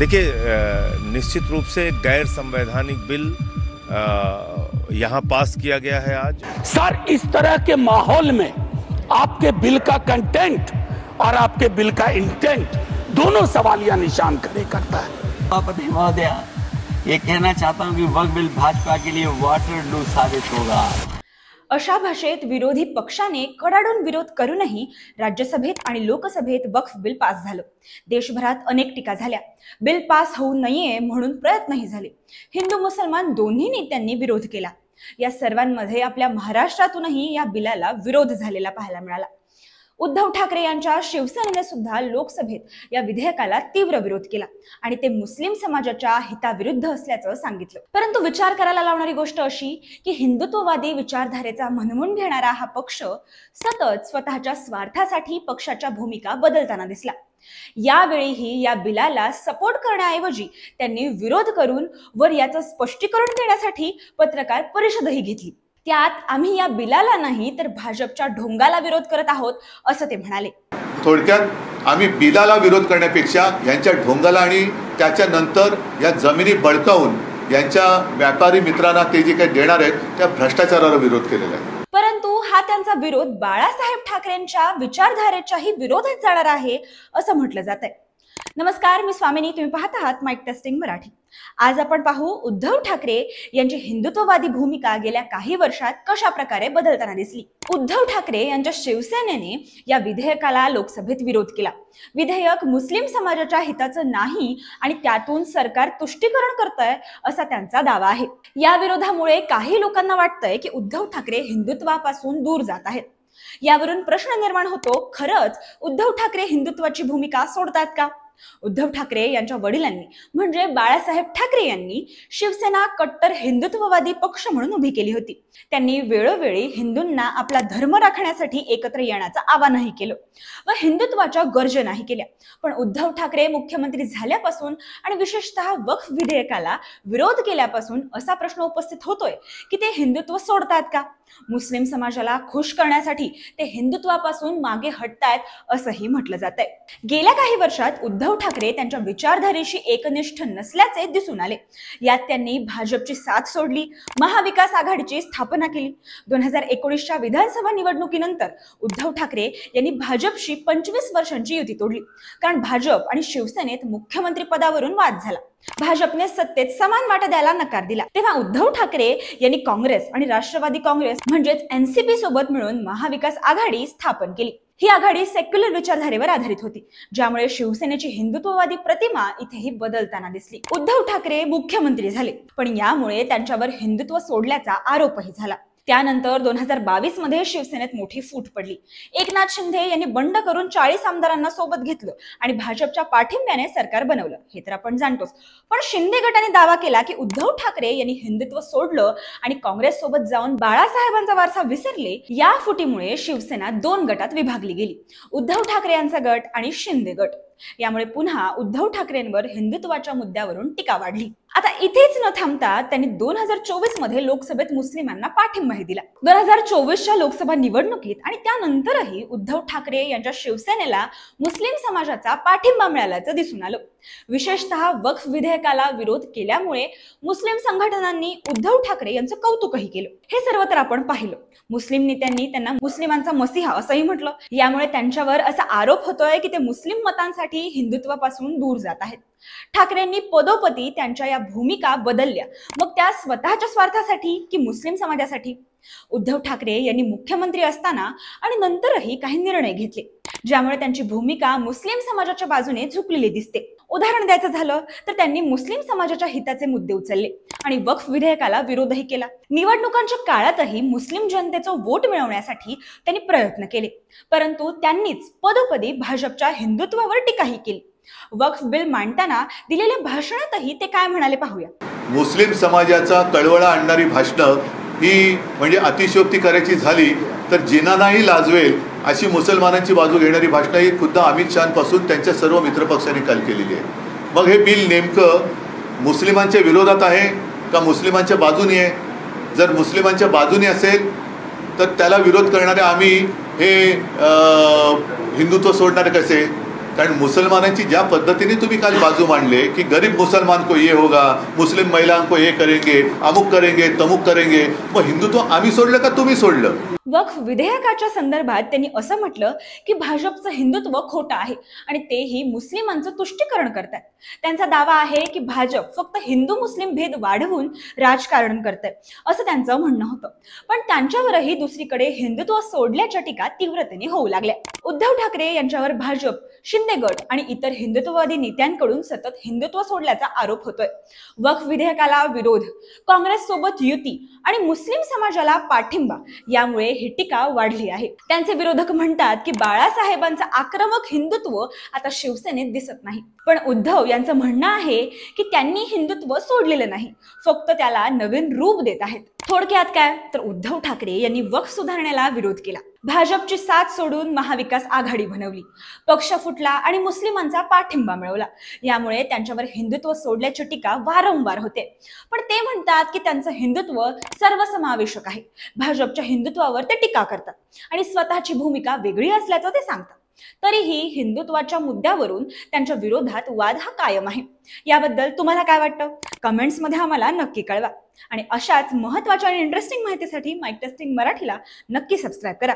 देखिए, निश्चित रूप से एक गैर संवैधानिक बिल यहाँ पास किया गया है आज। सर, इस तरह के माहौल में आपके बिल का कंटेंट और आपके बिल का इंटेंट दोनों सवालिया निशान खड़े करता है। सभापति महोदय, ये कहना चाहता हूँ कि वक्फ बिल भाजपा के लिए वाटरलू साबित होगा। अशा भाषेत विरोधी पक्षाने कडाडून विरोध करूनही राज्यसभेत आणि लोकसभेत वक्फ बिल पास झालं। देशभरात अनेक टीका झाल्या। बिल पास होऊ नये म्हणून प्रयत्नही झाले। हिंदू मुसलमान दोन्ही नेत्यांनी विरोध केला। या सर्वांमध्ये आपल्या महाराष्ट्रातूनही या बिलाला विरोध झालेला पाहायला मिळाला। उद्धव ठाकरे यांच्या शिवसेनेने सुद्धा लोकसभेत या विधेयकाला तीव्र विरोध केला आणि ते मुस्लिम समाजाच्या हिताविरुद्ध असल्याचं सांगितलं। परंतु विचार करायला लावणारी गोष्ट अशी की हिंदुत्ववादी विचारधारेचा म्हणवून घेणारा हा पक्ष सतत स्वतःच्या स्वार्थासाठी पक्षाच्या भूमिका बदलताना दिसला। यावेळीही या बिलाला सपोर्ट करण्याऐवजी त्यांनी विरोध करून वर याचं स्पष्टीकरण देण्यासाठी पत्रकार परिषदही घेतली। त्यात आम्ही या बिलाला नाही तर भाजपच्या ढोंगाला विरोध करत आहोत असं ते म्हणाले। थोडक्यात आम्ही बिलाला विरोध करण्यापेक्षा यांच्या ढोंगाला आणि त्याच्यानंतर या जमिनी बळकावून यांच्या व्यापारी मित्रांना ते जे काही देणार आहेत त्या भ्रष्टाचाराला विरोध केलेला आहे। परंतु हा त्यांचा विरोध बाळासाहेब ठाकरेंच्या विचारधारेच्याही विरोधात जाणार आहे असं म्हटलं जात आहे। नमस्कार, मी स्वामिनी, तुम्ही पाहत आहात माइक टेस्टिंग मराठी। आज आपण पाहू उद्धव ठाकरे यांची हिंदुत्ववादी भूमिका गेल्या काही वर्षात कशा प्रकारे बदलताना दिसली। उद्धव ठाकरे यांच्या शिवसेनेने या विधेयकाला लोकसभेत विरोध केला। विधेयक मुस्लिम समाजाच्या हिताचं नाही आणि त्यातून सरकार तुष्टीकरण करतंय असा त्यांचा दावा आहे। या विरोधामुळे काही लोकांना वाटतंय की उद्धव ठाकरे हिंदुत्वापासून दूर जात आहेत। यावरून प्रश्न निर्माण होतो, खरंच उद्धव ठाकरे हिंदुत्वाची भूमिका सोडतात का? उद्धव ठाकरे यांच्या वडिलांनी म्हणजे बाळासाहेब ठाकरे यांनी शिवसेना कट्टर हिंदुत्ववादी पक्ष म्हणून उभी केली होती। त्यांनी वेळोवेळी हिंदूंना आपला धर्म राखण्यासाठी एकत्र येण्याचं आवाहनही केलं व हिंदुत्वाच्या गर्जनाही केल्या। पण उद्धव ठाकरे मुख्यमंत्री झाल्यापासून आणि विशेषतः वक्फ विधेयकाला विरोध केल्यापासून असा प्रश्न उपस्थित होतोय की ते हिंदुत्व सोडतात का? मुस्लिम समाजाला खुश करण्यासाठी ते हिंदुत्वापासून मागे हटतायत असंही म्हटलं जातंय। गेल्या काही वर्षात उद्धव ठाकरे त्यांच्या विचारधारेशी एकनिष्ठ नसल्याचे दिसून आले। यात त्यांनी भाजपची साथ सोडली, महाविकास आघाडीची स्थापना केली। 2019च्या विधानसभा निवडणुकीनंतर उद्धव ठाकरे यांनी भाजपशी 25 वर्षांची युती तोडली, कारण भाजप आणि शिवसेनेत मुख्यमंत्री पदावरून वाद झाला। भाजपने सत्तेत समान वाटा द्यायला नकार दिला। तेव्हा उद्धव ठाकरे यांनी काँग्रेस आणि राष्ट्रवादी काँग्रेस म्हणजेच एनसीपी सोबत मिळून महाविकास आघाडी स्थापन केली। ही आघाडी सेक्युलर विचारधारेवर आधारित होती, ज्यामुळे शिवसेनेची हिंदुत्ववादी प्रतिमा इथेही बदलताना दिसली। उद्धव ठाकरे मुख्यमंत्री झाले, पण यामुळे त्यांच्यावर हिंदुत्व सोडल्याचा आरोपही झाला। त्यानंतर 2022 मध्ये शिवसेनेत मोठी फूट पडली। एकनाथ शिंदे यांनी बंड करून 40 आमदारांना सोबत घेतलं आणि भाजपच्या पाठिंब्याने सरकार बनवलं, हे तर आपण जाणतोच। पण शिंदे गटाने दावा केला की उद्धव ठाकरे यांनी हिंदुत्व सोडलं आणि काँग्रेस सोबत जाऊन बाळासाहेबांचा वारसा विसरले। या फुटीमुळे शिवसेना 2 गटात विभागली गेली, उद्धव ठाकरे यांचा गट आणि शिंदे गट। यामुळे पुन्हा उद्धव ठाकरेंवर हिंदुत्वाच्या मुद्द्यावरून टीका वाढली। आता इथेच न थांबता त्यांनी 2024 मध्ये लोकसभेत मुस्लिमांना पाठिंबाही दिला। 2024च्या लोकसभा निवडणुकीत आणि त्यानंतरही उद्धव ठाकरे यांच्या शिवसेनेला मुस्लिम समाजाचा पाठिंबा मिळाल्याचं दिसून आलं। विशेषतः वक्फ विधेयकाला विरोध केल्यामुळे मुस्लिम संघटनांनी उद्धव ठाकरे यांचं कौतुकही केलं। हे सर्व तर आपण पाहिलं। मुस्लिम नेत्यांनी त्यांना मुस्लिमांचा मसीहा असंही म्हटलं। यामुळे त्यांच्यावर असा आरोप होतोय की ते मुस्लिम मतांसाठी हिंदुत्वापासून दूर जात आहेत। ठाकरेंनी पदोपदी त्यांच्या या भूमिका बदलल्या, मग त्या स्वतःच्या स्वार्थासाठी की मुस्लिम समाजासाठी? उद्धव ठाकरे यांनी मुख्यमंत्री असताना आणि नंतरही काही निर्णय घेतले, ज्यामुळे त्यांची भूमिका मुस्लिम समाजाच्या बाजूने झुकलेली दिसते। उदाहरण द्यायचं झालं तर त्यांनी मुस्लिम समाजाच्या हिताचे मुद्दे उचलले आणि वक्फ विधेयकाला विरोधही केला। निवडणुकांच्या काळातही मुस्लिम जनतेचं वोट मिळवण्यासाठी त्यांनी प्रयत्न केले, परंतु त्यांनीच पदोपदी भाजपच्या हिंदुत्वावर टीकाही केली। वक्फ बिल मांडताना दिलेल्या भाषणातही ते काय म्हणाले पाहूया। मुस्लिम समाजाचा कळवळा आणणारी भाषणं ही म्हणजे अतिशयोक्ती करायची झाली तर जिनांनाही लाजवेल अशी मुसलमानांची बाजू घेणारी भाषणं ही खुद्द अमित शहापासून त्यांच्या सर्व मित्रपक्षांनी काल केलेली आहे। मग हे बिल नेमकं मुस्लिमांच्या विरोधात आहे का मुस्लिमांच्या बाजूने आहे? जर मुस्लिमांच्या बाजूने असेल तर त्याला विरोध करणारे आम्ही हे हिंदुत्व सोडणारे कसे? कारण मुसलमानांची ज्या पद्धतीने तुम्ही काल बाजू मांडले की गरीब मुसलमान को ये होगा, मुस्लिम महिलाओं को ये करेंगे, अमुक करेंगे, तमुक करेंगे, मग हिंदुत्व आम्ही सोडलं का तुम्ही सोडलं? वक्फ विधेयकाच्या संदर्भात त्यांनी असं म्हटलं की भाजपचं हिंदुत्व खोटं आहे आणि तेही मुस्लिमांचं तुष्टीकरण करतात. त्यांचा दावा आहे की भाजप फक्त हिंदू मुस्लिम भेद वाढवून राजकारण करते असं त्यांचं म्हणणं होतं. पण त्यांच्यावरही दुसरीकडे हिंदुत्व सोडल्याच्या टीका तीव्रतेने होऊ लागल्या. उद्धव ठाकरे यांच्यावर भाजप, शिंदे गट आणि इतर हिंदुत्ववादी नेत्यांकडून सतत हिंदुत्व सोडल्याचा आरोप होतोय. वक्फ विधेयकाला विरोध, काँग्रेस सोबत युती आणि मुस्लिम समाजाला पाठिंबा यामुळे ही टीका वाढली आहे. त्यांचे विरोधक म्हणतात की बाळासाहेबांचं आक्रमक हिंदुत्व आता शिवसेनेत दिसत नाही. पण उद्धव यांचं म्हणणं आहे की त्यांनी हिंदुत्व सोडलेलं नाही, फक्त त्याला नवीन रूप देत आहेत. थोडक्यात काय तर उद्धव ठाकरे यांनी वक्फ सुधारणेला विरोध केला, भाजपची साथ सोडून महाविकास आघाडी बनवली, पक्ष फुटला आणि मुस्लिमांचा पाठिंबा मिळवला. यामुळे त्यांच्यावर हिंदुत्व सोडल्याची टीका वारंवार होते. पण ते म्हणतात की त्यांचं हिंदुत्व सर्वसमावेशक आहे. भाजपच्या हिंदुत्वावर ते टीका करतात आणि स्वतःची भूमिका वेगळी असल्याचं ते सांगतात. तरीही हिंदुत्वाच्या मुद्द्यावरून त्यांच्या विरोधात वाद हा कायम आहे. याबद्दल तुम्हाला काय वाटतं? कमेंट्समध्ये आम्हाला नक्की कळवा. आणि अशाच महत्त्वाच्या आणि इंटरेस्टिंग माहितीसाठी माईक टेस्टिंग मराठीला नक्की सबस्क्राईब करा.